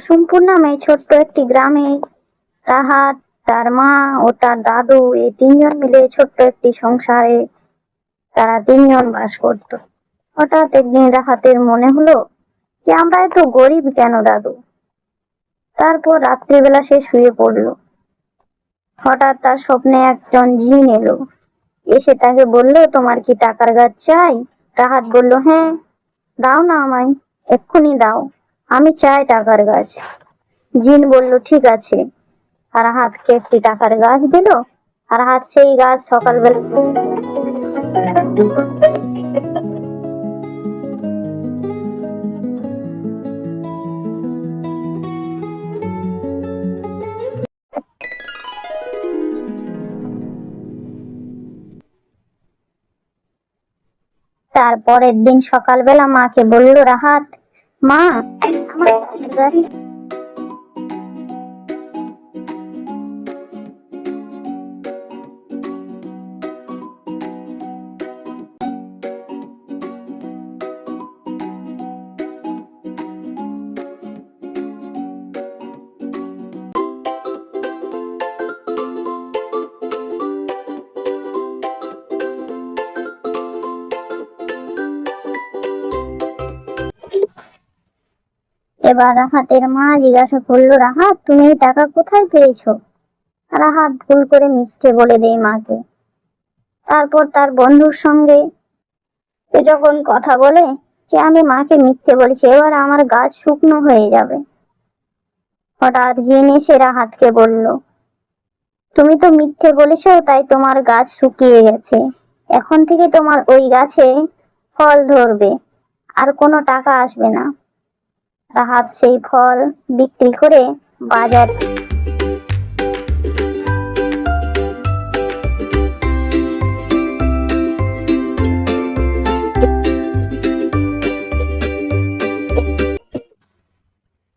কুসুমপুর নামে ছোট্ট একটি গ্রামে রাহাত, তার মা ও তার দাদু এই তিনজন মিলে ছোট্ট একটি সংসারে তারা তিনজন বাস করত। হঠাৎ একদিন রাহাতের মনে হলো যে আমরা এত গরিব কেন দাদু। তারপর রাত্রিবেলা সে শুয়ে পড়লো। হঠাৎ তার স্বপ্নে একজন জিন এলো, এসে তাকে বলল, তোমার কি টাকার গাছ চাই? রাহাত বলল, হ্যাঁ, দাও না আমায়, এক্ষুনি দাও, আমি চাই টাকার গাছ। জিন বলল, ঠিক আছে। রাহাতকে একটি টাকার গাছ দিল। রাহাত সেই গাছ সকালবেলা তারপরের দিন সকালবেলা মাকে বলল রাহাত, মা, আমার গাছ এবার রাহাতের মা জিজ্ঞাসা করলো, রাহাত, তুমি এই টাকা কোথায় পেয়েছো? রাহাত ভুল করে মিথ্যে বলে দেয় মাকে। তারপর তার বন্ধুর সঙ্গে সে যখন কথা বলে যে আমি মাকে মিথ্যে বলেছি, এবার আমার গাছ শুকনো হয়ে যাবে। হঠাৎ জিন এসে রাহাতকে বলল, তুমি তো মিথ্যে বলেছো, তাই তোমার গাছ শুকিয়ে গেছে। এখন থেকে তোমার ওই গাছে ফল ধরবে, আর কোনো টাকা আসবে না। রাহাত সেই ফল বিক্রি করে বাজার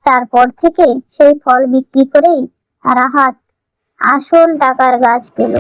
তারপর থেকে সেই ফল বিক্রি করেই রাহাত আসল টাকার গাছ পেল।